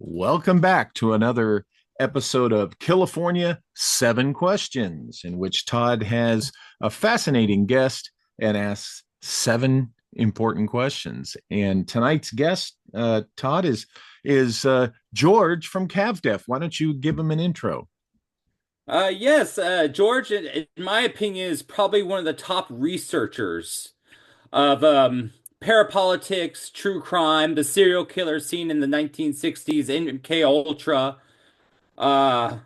Welcome back to another episode of Killifornia 7 Questions, in which Todd has a fascinating guest and asks 7 important questions. And tonight's guest, Todd, is George from CAVDEF. Why don't you give him an intro? Yes, George, in my opinion, is probably one of the top researchers of parapolitics, true crime, the serial killer scene in the 1960s, MK Ultra. Uh,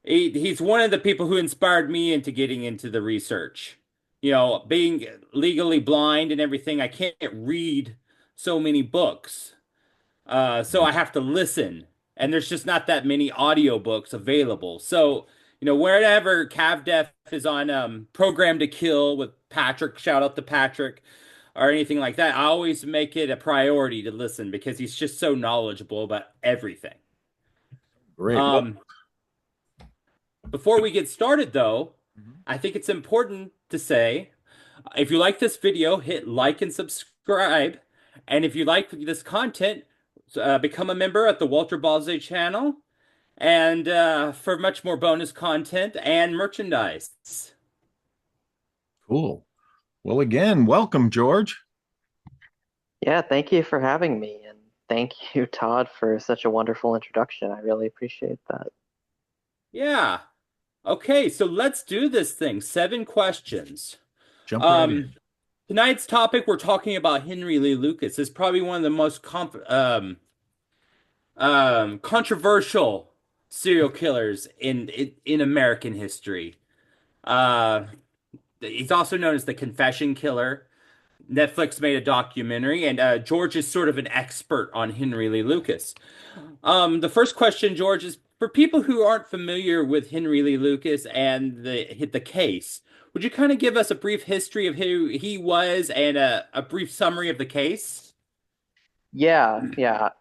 he's one of the people who inspired me into getting into the research. You know, being legally blind and everything, I can't read so many books. So I have to listen, and there's just not that many audiobooks available. So, wherever CAVDEF is on Program to Kill with Patrick, shout out to Patrick, or anything like that, I always make it a priority to listen because he's just so knowledgeable about everything. Great. Well, Um, Before we get started, though, mhm. I think it's important to say if you like this video, hit like and subscribe. And if you like this content, become a member at the Walter Balze channel and for much more bonus content and merchandise. Cool. Well, again, welcome, George. Yeah, thank you for having me, and thank you, Todd, for such a wonderful introduction. I really appreciate that. Yeah. Okay, so let's do this thing. 7 questions. Jump right Um, in. Tonight's topic, we're talking about Henry Lee Lucas. It's probably one of the most controversial serial killers in American history. Uh, he's also known as the Confession Killer. Netflix made a documentary, and George is sort of an expert on Henry Lee Lucas. The first question, George, is for people who aren't familiar with Henry Lee Lucas and the case. Would you kind of give us a brief history of who he was and a brief summary of the case? Yeah.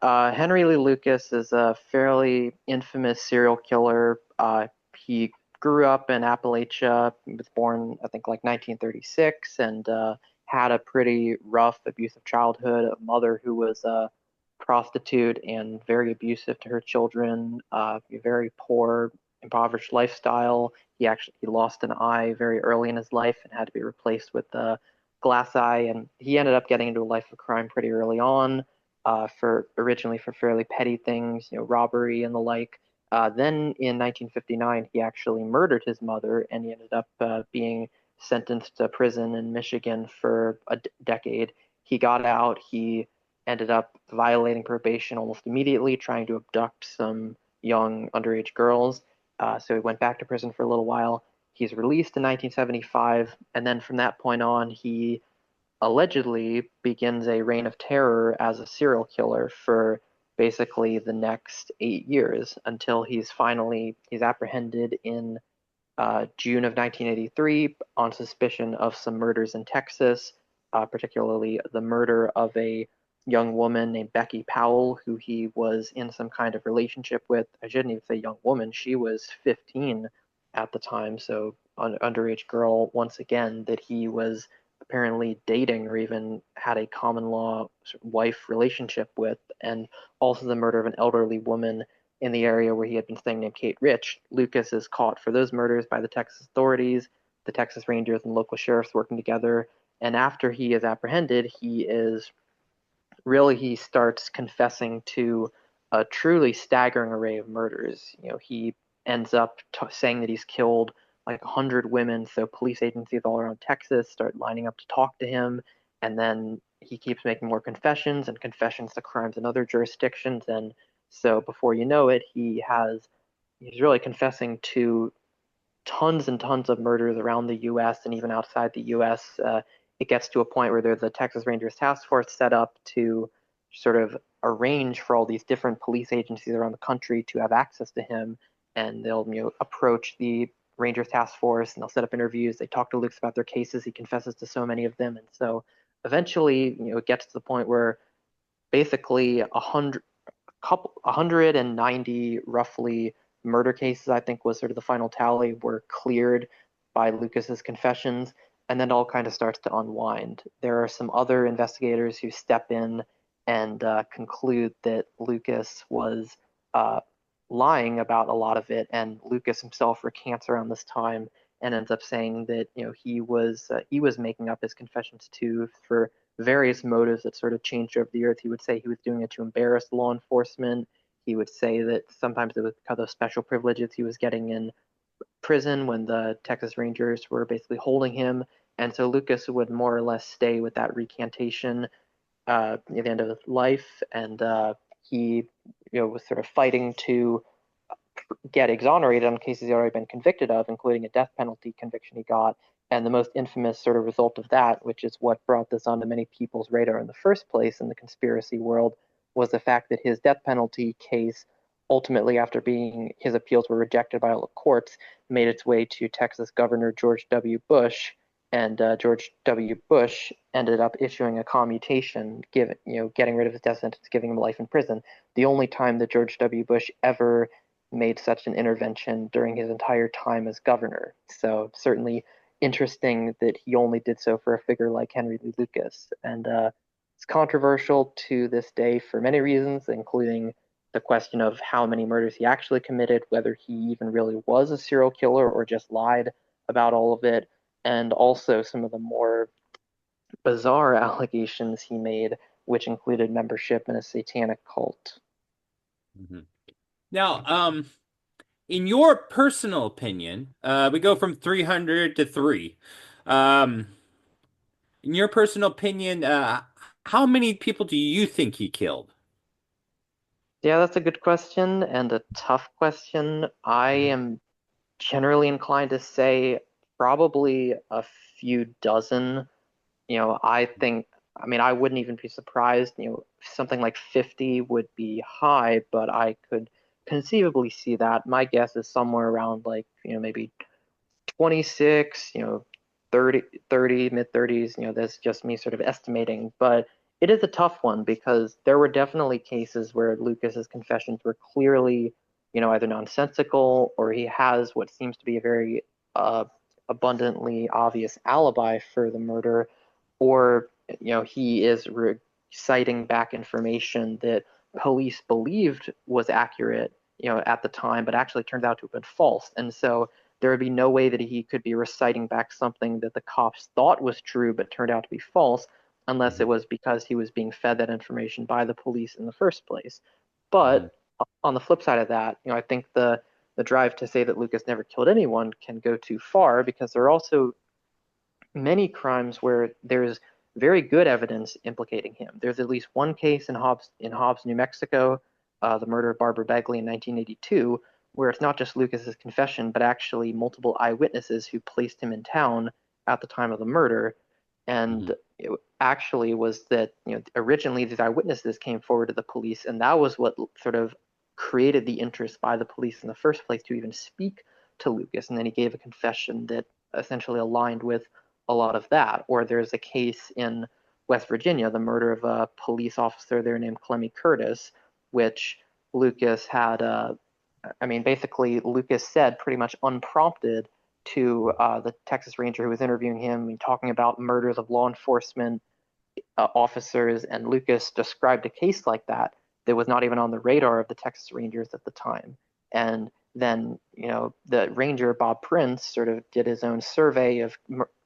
Henry Lee Lucas is a fairly infamous serial killer. He grew up in Appalachia. He was born, I think, like 1936, and had a pretty rough, abusive childhood. A mother who was a prostitute and very abusive to her children. A very poor, impoverished lifestyle. He lost an eye very early in his life and had to be replaced with a glass eye. And he ended up getting into a life of crime pretty early on, for originally for fairly petty things, robbery and the like. Then in 1959, he actually murdered his mother, and he ended up being sentenced to prison in Michigan for a decade. He got out. He ended up violating probation almost immediately, trying to abduct some young underage girls. So he went back to prison for a little while. He's released in 1975, and then from that point on, he allegedly begins a reign of terror as a serial killer for basically the next 8 years until he's apprehended in June of 1983 on suspicion of some murders in Texas, particularly the murder of a young woman named Becky Powell, who he was in some kind of relationship with. I shouldn't even say young woman; she was 15 at the time, so an underage girl once again that he was apparently dating or even had a common law wife relationship with, and also the murder of an elderly woman in the area where he had been staying named Kate Rich. Lucas is caught for those murders by the Texas authorities, the Texas Rangers and local sheriffs working together. And after he is apprehended, he starts confessing to a truly staggering array of murders. He ends up saying that he's killed like 100 women. So police agencies all around Texas start lining up to talk to him. And then he keeps making more confessions and confessions to crimes in other jurisdictions. And so before you know it, he's really confessing to tons and tons of murders around the U.S. and even outside the U.S. It gets to a point where there's a Texas Rangers task force set up to sort of arrange for all these different police agencies around the country to have access to him, and they'll approach the Rangers task force and they'll set up interviews. They talk to Luke about their cases. He confesses to so many of them, and so eventually, it gets to the point where basically 190 roughly murder cases, I think was sort of the final tally, were cleared by Lucas's confessions, and then it all kind of starts to unwind. There are some other investigators who step in and conclude that Lucas was lying about a lot of it. And Lucas himself recants around this time and ends up saying that he was making up his confessions too for various motives that sort of changed over the years. He would say he was doing it to embarrass law enforcement. He would say that sometimes it was because of special privileges he was getting in prison when the Texas Rangers were basically holding him. And so Lucas would more or less stay with that recantation at the end of his life, and he was sort of fighting to get exonerated on cases he'd already been convicted of, including a death penalty conviction he got. And the most infamous sort of result of that, which is what brought this onto many people's radar in the first place in the conspiracy world, was the fact that his death penalty case ultimately, after his appeals were rejected by all the courts, made its way to Texas Governor George W. Bush, and George W. Bush ended up issuing a commutation, getting rid of his death sentence, giving him life in prison. The only time that George W. Bush ever made such an intervention during his entire time as governor. So certainly interesting that he only did so for a figure like Henry Lee Lucas. And it's controversial to this day for many reasons, including the question of how many murders he actually committed, whether he even really was a serial killer or just lied about all of it, and also some of the more bizarre allegations he made, which included membership in a satanic cult. Mm-hmm. Now, in your personal opinion, we go from 300 to 3. Um, in your personal opinion, how many people do you think he killed? Yeah, that's a good question and a tough question. I am generally inclined to say probably a few dozen. I mean, I wouldn't even be surprised. Something like 50 would be high, but I could conceivably see that. My guess is somewhere around like, maybe 26, 30, mid 30s. That's just me sort of estimating. But it is a tough one because there were definitely cases where Lucas's confessions were clearly, either nonsensical or he has what seems to be a very abundantly obvious alibi for the murder, or he is citing back information that police believed was accurate, at the time, but actually turned out to have been false. And so there would be no way that he could be reciting back something that the cops thought was true but turned out to be false, unless it was because he was being fed that information by the police in the first place. Mm-hmm. But on the flip side of that, I think the drive to say that Lucas never killed anyone can go too far, because there are also many crimes where there's very good evidence implicating him. There's at least one case in Hobbs, New Mexico, the murder of Barbara Begley in 1982, where it's not just Lucas's confession, but actually multiple eyewitnesses who placed him in town at the time of the murder. Mm-hmm. And it actually was that originally these eyewitnesses came forward to the police, and that was what sort of created the interest by the police in the first place to even speak to Lucas. And then he gave a confession that essentially aligned with a lot of that. Or there's a case in West Virginia, the murder of a police officer there named Clemmy Curtis, which Lucas had, basically Lucas said pretty much unprompted to the Texas Ranger who was interviewing him, talking about murders of law enforcement officers, and Lucas described a case like that was not even on the radar of the Texas Rangers at the time. And then, the ranger, Bob Prince, sort of did his own survey of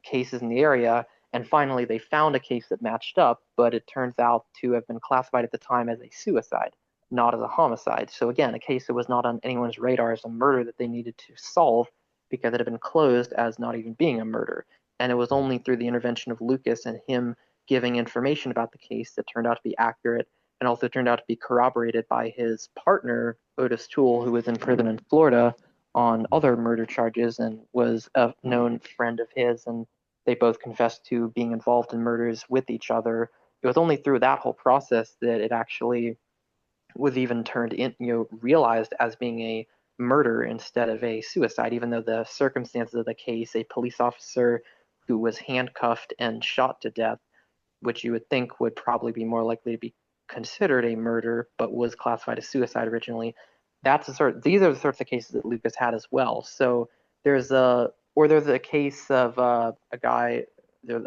cases in the area, and finally they found a case that matched up, but it turns out to have been classified at the time as a suicide, not as a homicide. So again, a case that was not on anyone's radar as a murder that they needed to solve, because it had been closed as not even being a murder. And it was only through the intervention of Lucas and him giving information about the case that turned out to be accurate, and also turned out to be corroborated by his partner, Otis Toole, who was in prison in Florida on other murder charges and was a known friend of his. And they both confessed to being involved in murders with each other. It was only through that whole process that it actually was even turned in, realized as being a murder instead of a suicide, even though the circumstances of the case, a police officer who was handcuffed and shot to death, which you would think would probably be more likely to be considered a murder, but was classified as suicide originally. These are the sorts of cases that Lucas had as well. So there's a case of a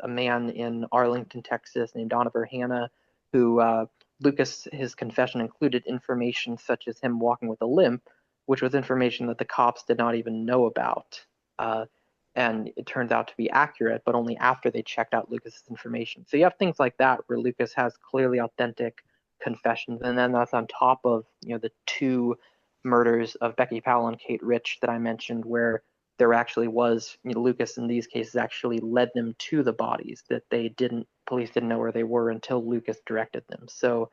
man in Arlington, Texas named Oliver Hanna, who Lucas, his confession included information such as him walking with a limp, which was information that the cops did not even know about. And it turns out to be accurate, but only after they checked out Lucas's information. So you have things like that where Lucas has clearly authentic confessions, and then that's on top of the two murders of Becky Powell and Kate Rich that I mentioned, where there actually was Lucas in these cases actually led them to the bodies that police didn't know where they were until Lucas directed them. So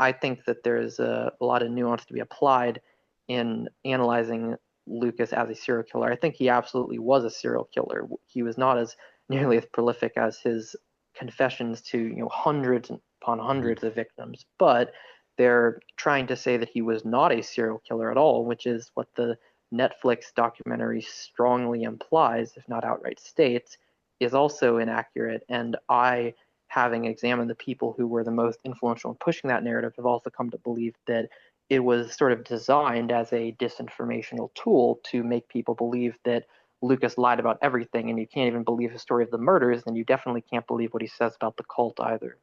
I think that there's a lot of nuance to be applied in analyzing Lucas as a serial killer. I think he absolutely was a serial killer. He was not nearly as prolific as his confessions to hundreds upon hundreds of victims, but they're trying to say that he was not a serial killer at all, which is what the Netflix documentary strongly implies, if not outright states, is also inaccurate. And I, having examined the people who were the most influential in pushing that narrative, have also come to believe that it was sort of designed as a disinformational tool to make people believe that Lucas lied about everything, and you can't even believe the story of the murders, then you definitely can't believe what he says about the cult either.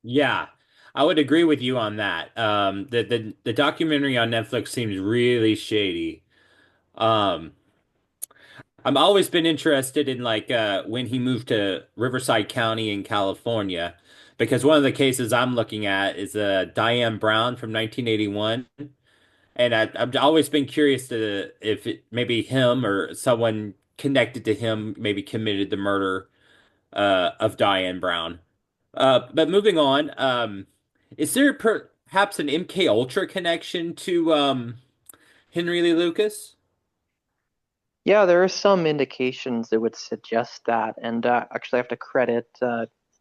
Yeah, I would agree with you on that. The documentary on Netflix seems really shady. Um, I've always been interested in like when he moved to Riverside County in California, because one of the cases I'm looking at is Diane Brown from 1981, and I've always been curious to if maybe him or someone connected to him maybe committed the murder of Diane Brown. But moving on, is there perhaps an MK Ultra connection to Henry Lee Lucas? Yeah, there are some indications that would suggest that, and actually, I have to credit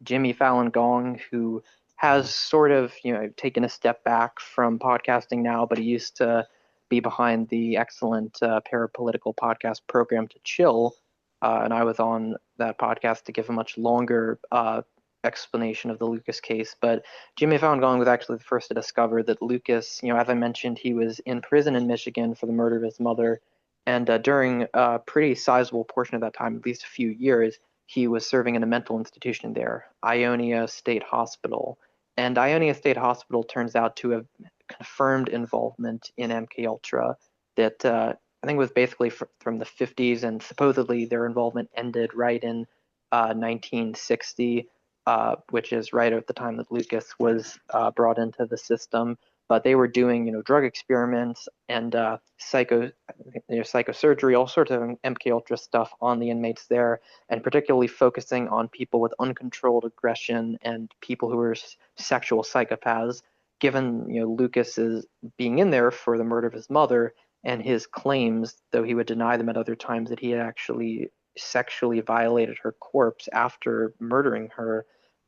Jimmy Fallon Gong, who has sort of taken a step back from podcasting now, but he used to be behind the excellent parapolitical podcast program To Chill, and I was on that podcast to give a much longer explanation of the Lucas case. But Jimmy Fallon Gong was actually the first to discover that Lucas, as I mentioned, he was in prison in Michigan for the murder of his mother. And during a pretty sizable portion of that time, at least a few years, he was serving in a mental institution there, Ionia State Hospital. And Ionia State Hospital turns out to have confirmed involvement in MKUltra that I think was basically from the 50s, and supposedly their involvement ended right in 1960, which is right at the time that Lucas was brought into the system. But they were doing, drug experiments and psychosurgery, all sorts of MK Ultra stuff on the inmates there, and particularly focusing on people with uncontrolled aggression and people who were sexual psychopaths. Given Lucas's being in there for the murder of his mother and his claims, though he would deny them at other times, that he had actually sexually violated her corpse after murdering her,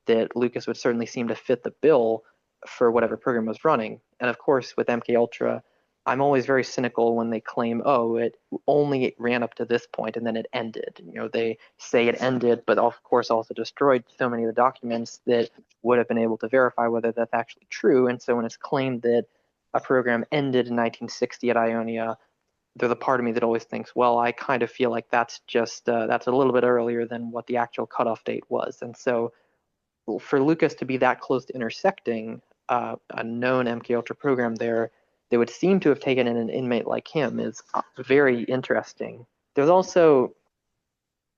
that Lucas would certainly seem to fit the bill for whatever program was running. And of course, with MK Ultra, I'm always very cynical when they claim, oh, it only ran up to this point and then it ended. They say it ended, but of course also destroyed so many of the documents that would have been able to verify whether that's actually true. And so when it's claimed that a program ended in 1960 at Ionia, there's a part of me that always thinks, well, I kind of feel like that's just that's a little bit earlier than what the actual cutoff date was. And so for Lucas to be that close to intersecting a known MKUltra program there, they would seem to have taken in an inmate like him is very interesting. There's also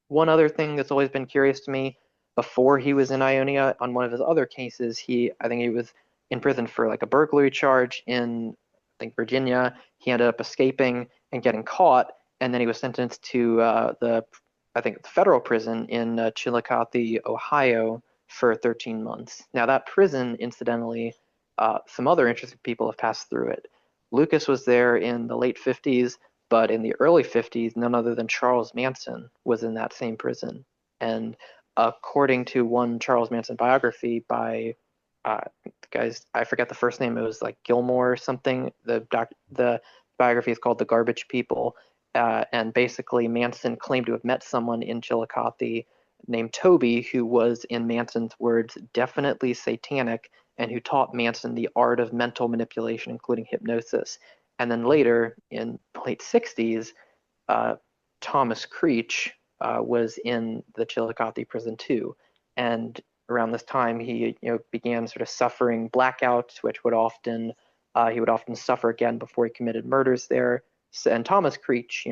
one other thing that's always been curious to me. Before he was in Ionia, on one of his other cases, I think he was in prison for like a burglary charge in, I think, Virginia. He ended up escaping and getting caught, and then he was sentenced to I think, the federal prison in Chillicothe, Ohio, for 13 months. Now, that prison, incidentally, some other interesting people have passed through it. Lucas was there in the late 50s, but in the early 50s, none other than Charles Manson was in that same prison. And according to one Charles Manson biography by, guys, I forget the first name, it was like Gilmore or something. The biography is called The Garbage People. And basically, Manson claimed to have met someone in Chillicothe named Toby, who was, in Manson's words, definitely satanic, and who taught Manson the art of mental manipulation, including hypnosis. And then later, in the late 60s, Thomas Creech was in the Chillicothe prison too. And around this time, he began sort of suffering blackouts, which would often he would often suffer again before he committed murders there. So, and Thomas Creech,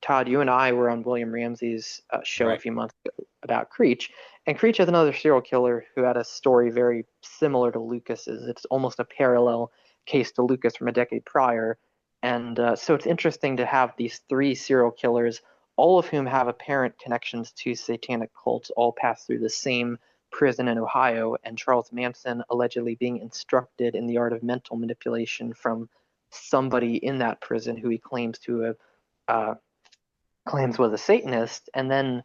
Todd, you and I were on William Ramsey's show a few months ago about Creech, and Creech is another serial killer who had a story very similar to Lucas's. It's almost a parallel case to Lucas from a decade prior, and so it's interesting to have these three serial killers, all of whom have apparent connections to satanic cults, all pass through the same prison in Ohio, and Charles Manson allegedly being instructed in the art of mental manipulation from somebody in that prison who he claims to have claims was a Satanist. And then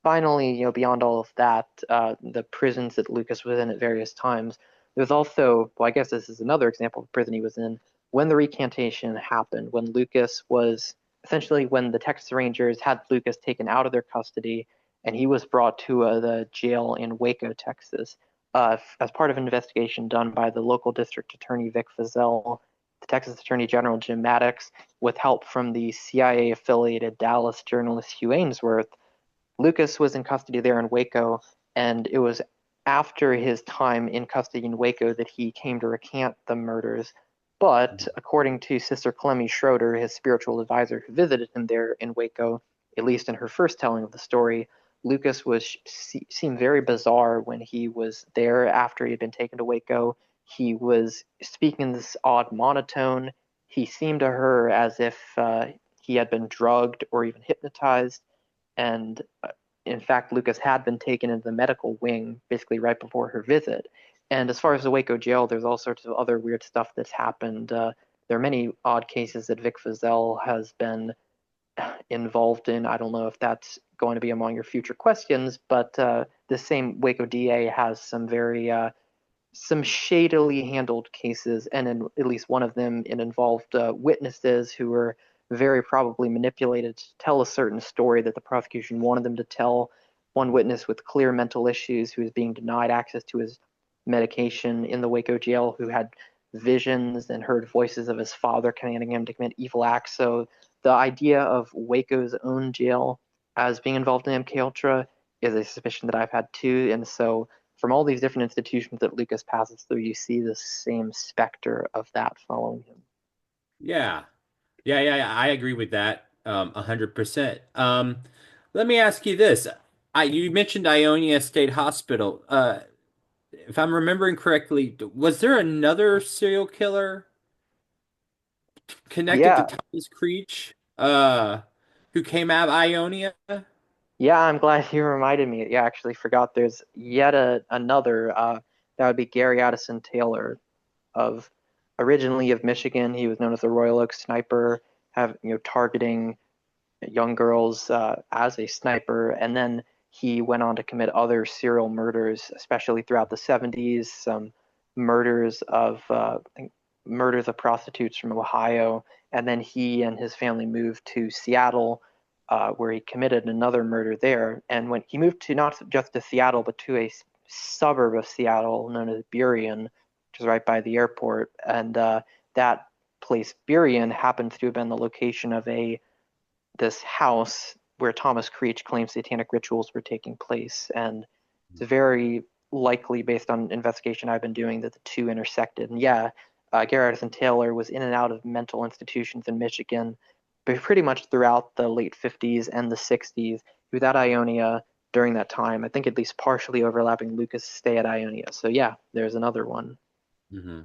finally, beyond all of that, the prisons that Lucas was in at various times, there's also, well, I guess this is another example of the prison he was in. When the recantation happened, when Lucas was essentially, when the Texas Rangers had Lucas taken out of their custody and he was brought to the jail in Waco, Texas, as part of an investigation done by the local district attorney Vic Feazell, the Texas Attorney General Jim Maddox, with help from the CIA-affiliated Dallas journalist Hugh Ainsworth, Lucas was in custody there in Waco, and it was after his time in custody in Waco that he came to recant the murders. But according to Sister Clemmy Schroeder, his spiritual advisor who visited him there in Waco, at least in her first telling of the story, Lucas seemed very bizarre when he was there after he had been taken to Waco. He was speaking in this odd monotone. He seemed to her as if he had been drugged or even hypnotized. And in fact, Lucas had been taken into the medical wing basically right before her visit. And as far as the Waco jail, there's all sorts of other weird stuff that's happened. There are many odd cases that Vic Feazell has been involved in. I don't know if that's going to be among your future questions, but the same Waco DA has some very some shadily handled cases, and in at least one of them, it involved witnesses who were very probably manipulated to tell a certain story that the prosecution wanted them to tell. One witness with clear mental issues who was being denied access to his medication in the Waco jail, who had visions and heard voices of his father commanding him to commit evil acts. So the idea of Waco's own jail as being involved in MK Ultra is a suspicion that I've had too. And so from all these different institutions that Lucas passes through, you see the same specter of that following him. Yeah. Yeah. I agree with that 100%. Let me ask you this. You mentioned Ionia State Hospital. If I'm remembering correctly, was there another serial killer connected to Yeah, Thomas Creech, who came out of Ionia? yeah, I'm glad you reminded me. Yeah, I actually forgot there's yet another. That would be Gary Addison Taylor, of originally of Michigan. He was known as the Royal Oak Sniper, targeting young girls as a sniper, and then he went on to commit other serial murders, especially throughout the 70s. Some murders of I think murders of prostitutes from Ohio, and then he and his family moved to Seattle, where he committed another murder there. And when he moved to not just to Seattle, but to a suburb of Seattle known as Burien, which is right by the airport, and that place Burien happens to have been the location of this house where Thomas Creech claims satanic rituals were taking place. And it's very likely, based on investigation I've been doing, that the two intersected. And yeah, Gary Addison Taylor was in and out of mental institutions in Michigan, but pretty much throughout the late 50s and the 60s. He was at Ionia during that time, I think at least partially overlapping Lucas' stay at Ionia. So yeah, there's another one. Mm-hmm.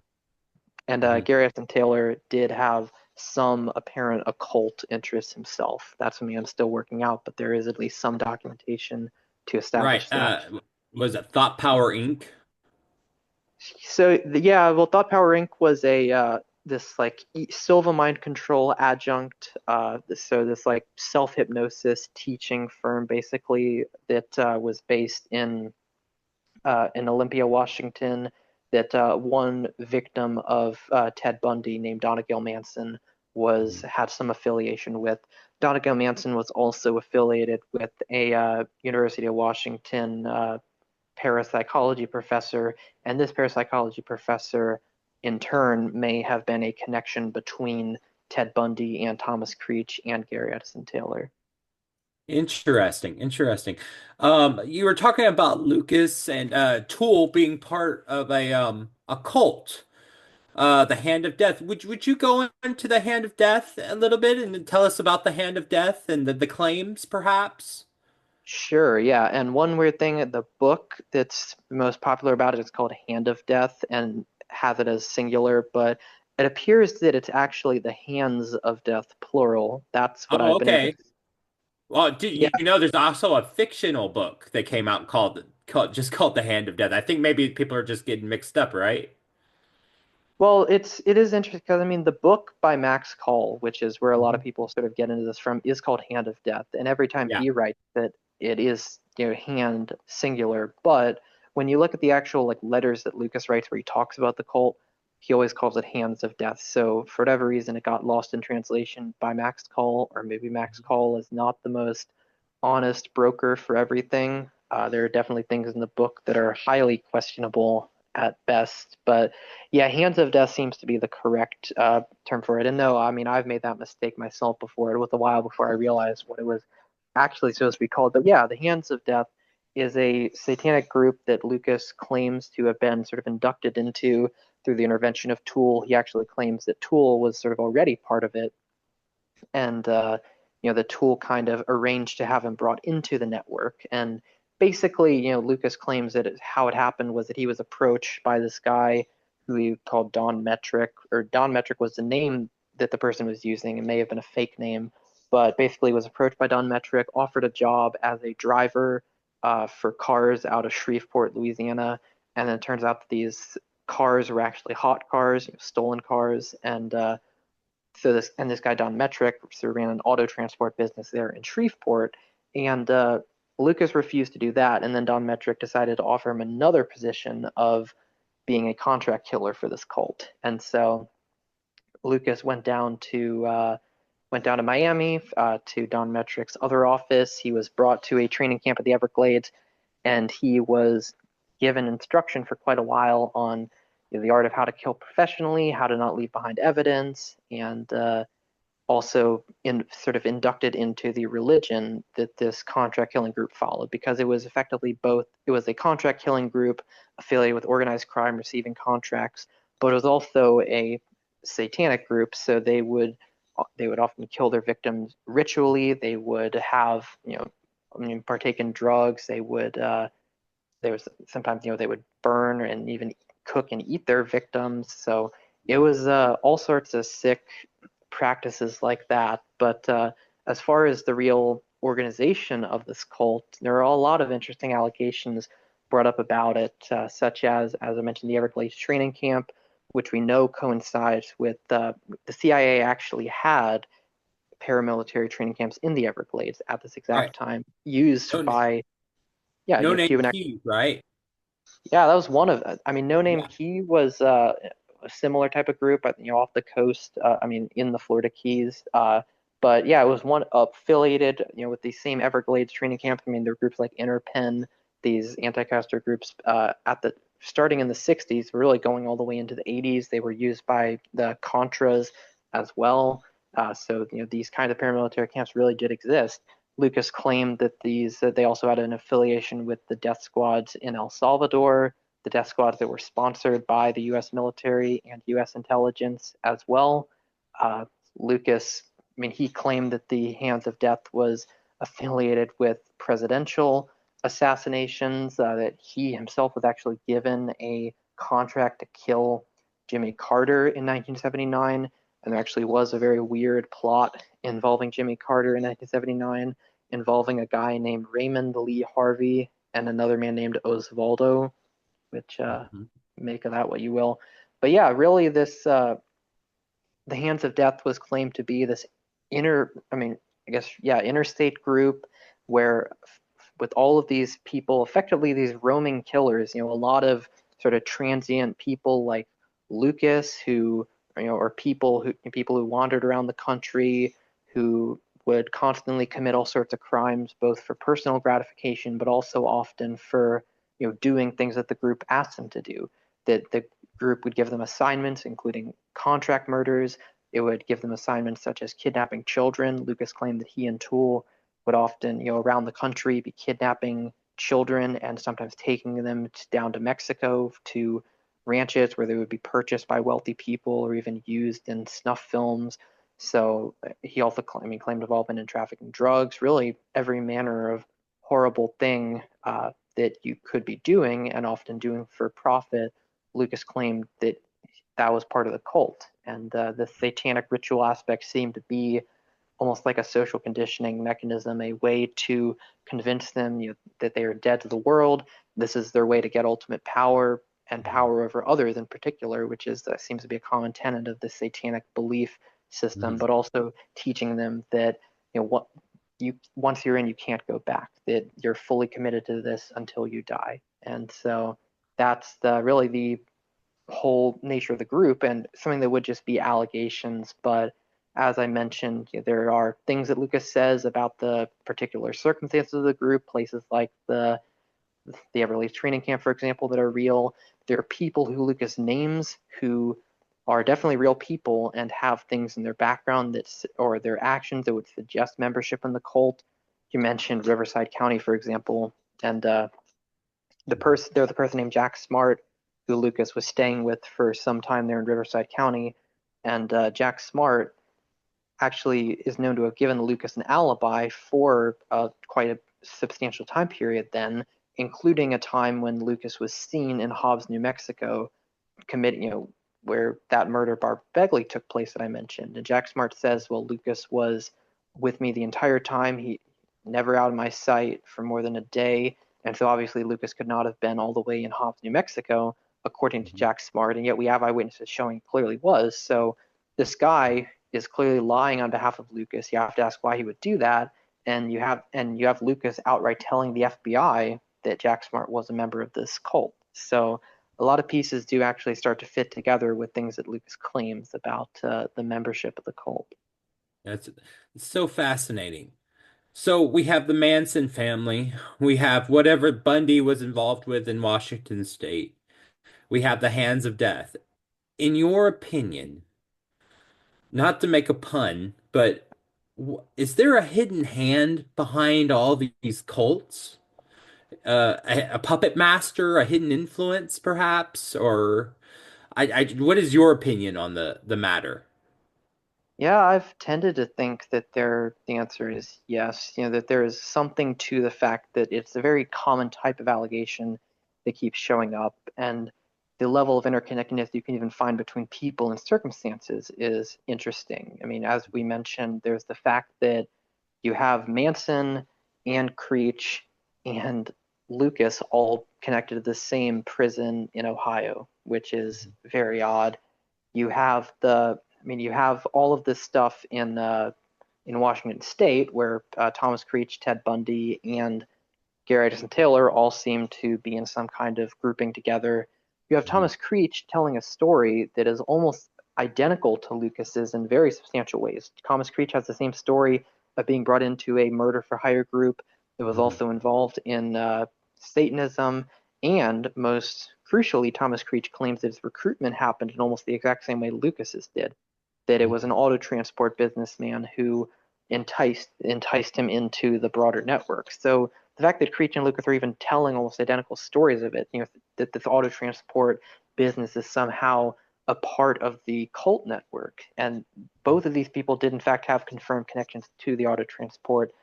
And Mm-hmm. Gary Addison Taylor did have some apparent occult interests himself. That's something I'm still working out, but there is at least some documentation to Right. establish that. Was it Thought Power Inc.? So yeah, well, Thought Power Inc. was a this like Silva mind control adjunct. This like self hypnosis teaching firm basically that was based in Olympia, Washington, that one victim of Ted Bundy named Donegal Manson had some affiliation with. Donegal Manson was also affiliated with a University of Washington parapsychology professor, and this parapsychology professor, in turn, may have been a connection between Ted Bundy and Thomas Creech and Gary Addison Taylor. Interesting, interesting. You were talking about Lucas and Tool being part of a cult, the Hand of Death. Would you go into the Hand of Death a little bit and tell us about the Hand of Death and the claims, perhaps? Sure, yeah. And one weird thing, the book that's most popular about it is called Hand of Death and has it as singular, but it appears that it's actually the Hands of Death, plural. That's what Oh, I've been able okay. to. Well, do Yeah, you know there's also a fictional book that came out called The Hand of Death. I think maybe people are just getting mixed up, right? well, it is interesting because I mean the book by Max Call, which is where a lot of Mhm. people sort of get into this from, is called Hand of Death, and every time Yeah. he writes it, it is hand singular. But when you look at the actual like letters that Lucas writes where he talks about the cult, he always calls it Hands of Death. So for whatever reason, it got lost in translation by Max Call, or maybe Max Call is not the most honest broker for everything. There are definitely things in the book that are highly questionable at best, but yeah, Hands of Death seems to be the correct term for it. And no, I mean, I've made that mistake myself before. It was a while before I realized what it was actually supposed to be called. But yeah, the Hands of Death is a satanic group that Lucas claims to have been sort of inducted into through the intervention of Tool. He actually claims that Tool was sort of already part of it, and the Tool kind of arranged to have him brought into the network. And basically, Lucas claims that how it happened was that he was approached by this guy who he called Don Metric, or Don Metric was the name that the person was using. It may have been a fake name, but basically was approached by Don Metric, offered a job as a driver for cars out of Shreveport, Louisiana, and then it turns out that these cars were actually hot cars, stolen cars, and this guy Don Metric ran an auto transport business there in Shreveport, and Lucas refused to do that, and then Don Metric decided to offer him another position of being a contract killer for this cult, and so Lucas went down to Miami to Don Metric's other office. He was brought to a training camp at the Everglades, and he was given instruction for quite a while on the art of how to kill professionally, how to not leave behind evidence, and also sort of inducted into the religion that this contract killing group followed, because it was effectively both. It was a contract killing group affiliated with organized crime, receiving contracts, but it was also a satanic group. So they would often kill their victims ritually. They would have I mean, partake in drugs. There was sometimes they would burn and even cook and eat their victims. So it was all sorts of sick practices like that. But as far as the real organization of this cult, there are a lot of interesting allegations brought up about it, such as I mentioned, the Everglades training camp, which we know coincides with the CIA actually had paramilitary training camps in the Everglades at this All right. exact time, used No, by yeah, no name Cuban. keys, right? Yeah, that was one of. I mean, No Name Yeah. Key was a similar type of group, off the coast. I mean, in the Florida Keys. But yeah, it was one affiliated, with the same Everglades training camp. I mean, there were groups like Interpen, these anti-caster groups at the starting in the 60s, really going all the way into the 80s. They were used by the Contras as well. So these kind of paramilitary camps really did exist. Lucas claimed that they also had an affiliation with the death squads in El Salvador, the death squads that were sponsored by the U.S. military and U.S. intelligence as well. Lucas, I mean, he claimed that the Hands of Death was affiliated with presidential assassinations, that he himself was actually given a contract to kill Jimmy Carter in 1979. And there actually was a very weird plot involving Jimmy Carter in 1979, involving a guy named Raymond Lee Harvey and another man named Osvaldo, which Mhm. make of that what you will. But yeah, really, the Hands of Death was claimed to be this I mean, I guess, yeah, interstate group where, with all of these people, effectively these roaming killers, a lot of sort of transient people like Lucas, who, or people who wandered around the country, who would constantly commit all sorts of crimes, both for personal gratification, but also often for, doing things that the group asked them to do. That the group would give them assignments, including contract murders. It would give them assignments such as kidnapping children. Lucas claimed that he and Tool would often, around the country be kidnapping children and sometimes taking them down to Mexico to ranches where they would be purchased by wealthy people or even used in snuff films. So he also claimed involvement in trafficking drugs, really every manner of horrible thing that you could be doing and often doing for profit. Lucas claimed that that was part of the cult. And the satanic ritual aspect seemed to be almost like a social conditioning mechanism, a way to convince them that they are dead to the world. This is their way to get ultimate power and power over others in particular, which is seems to be a common tenet of the satanic belief system. But also teaching them that what you once you're in, you can't go back. That you're fully committed to this until you die. And so that's really the whole nature of the group, and something that would just be allegations. But as I mentioned, there are things that Lucas says about the particular circumstances of the group, places like the Everglades training camp, for example, that are real. There are people who Lucas names who are definitely real people and have things in their background or their actions that would suggest membership in the cult. You mentioned Riverside County, for example, and the person named Jack Smart, who Lucas was staying with for some time there in Riverside County, and Jack Smart actually is known to have given Lucas an alibi for quite a substantial time period then, including a time when Lucas was seen in Hobbs, New Mexico, committing, where that murder Barb Begley took place that I mentioned. And Jack Smart says, well, Lucas was with me the entire time. He never out of my sight for more than a day. And so obviously Lucas could not have been all the way in Hobbs, New Mexico, according to Jack Smart. And yet we have eyewitnesses showing clearly was. So this guy is clearly lying on behalf of Lucas. You have to ask why he would do that. And you have Lucas outright telling the FBI that Jack Smart was a member of this cult. So a lot of pieces do actually start to fit together with things that Lucas claims about the membership of the cult. It's so fascinating. So we have the Manson family. We have whatever Bundy was involved with in Washington State. We have the hands of death. In your opinion, not to make a pun, but is there a hidden hand behind all these cults? A puppet master, a hidden influence, perhaps? Or what is your opinion on the matter? Yeah, I've tended to think that the answer is yes. That there is something to the fact that it's a very common type of allegation that keeps showing up, and the level of interconnectedness you can even find between people and circumstances is interesting. I mean, as we mentioned, there's the fact that you have Manson and Creech and Lucas all connected to the same prison in Ohio, which is very odd. You have all of this stuff in Washington State, where Thomas Creech, Ted Bundy, and Gary Edison Taylor all seem to be in some kind of grouping together. You have Thomas Creech telling a story that is almost identical to Lucas's in very substantial ways. Thomas Creech has the same story of being brought into a murder for hire group that was also involved in Satanism, and most crucially, Thomas Creech claims that his recruitment happened in almost the exact same way Lucas's did. That it was an auto transport businessman who enticed him into the broader network. So the fact that Creech and Lucas are even telling almost identical stories of it, that this auto transport business is somehow a part of the cult network, and both of these people did in fact have confirmed connections to the auto transport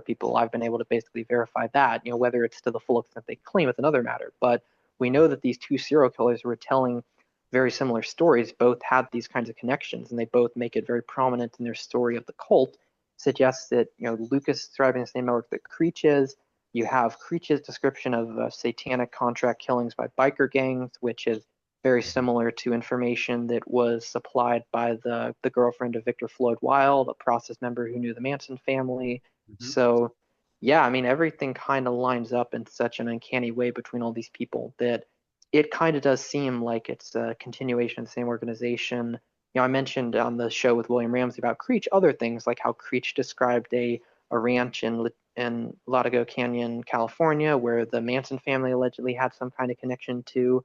people. I've been able to basically verify that. Whether it's to the full extent they claim is another matter, but we know that these two serial killers were telling very similar stories, both had these kinds of connections, and they both make it very prominent in their story of the cult. Suggests that Lucas is driving the same network that Creech is. You have Creech's description of satanic contract killings by biker gangs, which is very similar to information that was supplied by the girlfriend of Victor Floyd Wild, a process member who knew the Manson family. So, yeah, I mean, everything kind of lines up in such an uncanny way between all these people that it kind of does seem like it's a continuation of the same organization. I mentioned on the show with William Ramsey about Creech other things, like how Creech described a ranch in Latigo Canyon, California, where the Manson family allegedly had some kind of connection to.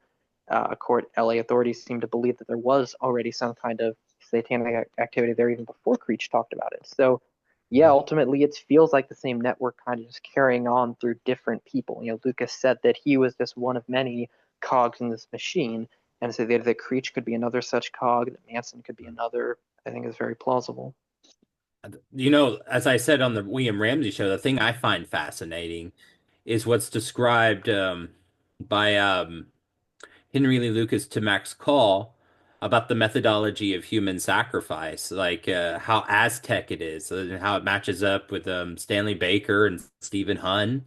LA authorities seem to believe that there was already some kind of satanic activity there even before Creech talked about it. So yeah, ultimately it feels like the same network kind of just carrying on through different people. Lucas said that he was just one of many cogs in this machine, and so that Creech could be another such cog, that Manson could be another. I think is very plausible. As I said on the William Ramsey show, the thing I find fascinating is what's described by Henry Lee Lucas to Max Call about the methodology of human sacrifice, like how Aztec it is, and how it matches up with Stanley Baker and Stephen Hunn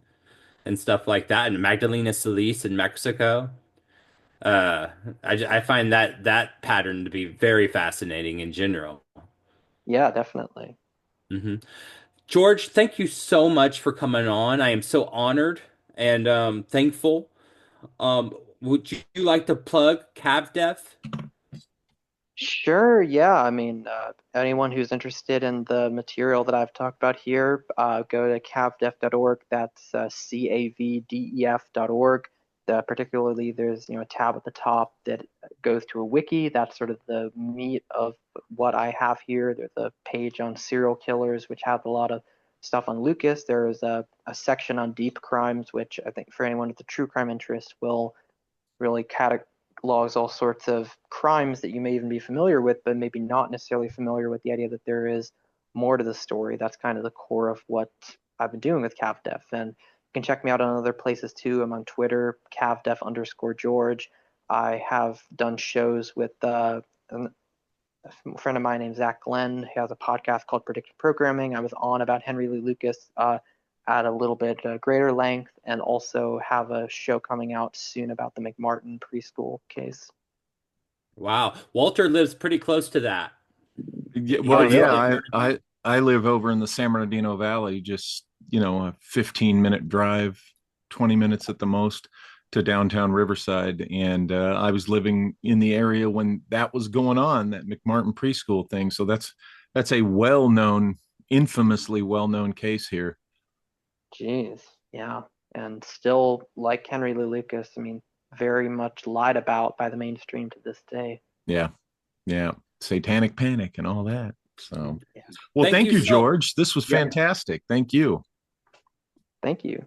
and stuff like that, and Magdalena Solis in Mexico. Uh, I find that pattern to be very fascinating in general. Yeah, definitely. hmm George, thank you so much for coming on. I am so honored and thankful. Would you like to plug CAVDEF? Sure, yeah. I mean, anyone who's interested in the material that I've talked about here, go to cavdef.org. That's cavdef.org. Particularly, there's a tab at the top that goes to a wiki. That's sort of the meat of what I have here. There's a page on serial killers, which has a lot of stuff on Lucas. There's a section on deep crimes, which I think for anyone with a true crime interest will really catalogs all sorts of crimes that you may even be familiar with, but maybe not necessarily familiar with the idea that there is more to the story. That's kind of the core of what I've been doing with CAVDEF. And you can check me out on other places too. I'm on Twitter, CAVDEF_George. I have done shows with a friend of mine named Zach Glenn. He has a podcast called Predictive Programming. I was on about Henry Lee Lucas at a little bit greater length, and also have a show coming out soon about the McMartin preschool case. Wow, Walter lives pretty close to that. Yeah, He well, Oh, was yeah, really? I live over in the San Bernardino Valley, just a 15-minute drive, 20 minutes at the most to downtown Riverside, and I was living in the area when that was going on, that McMartin preschool thing. So that's a well-known, infamously well-known case here. Jeez, yeah. And still, like Henry Lee Lucas, I mean, very much lied about by the mainstream to this day. Yeah, yeah, satanic panic and all that. So, Yeah. well, Thank thank you you, so. George. This was Yeah. fantastic. Thank you. Thank you.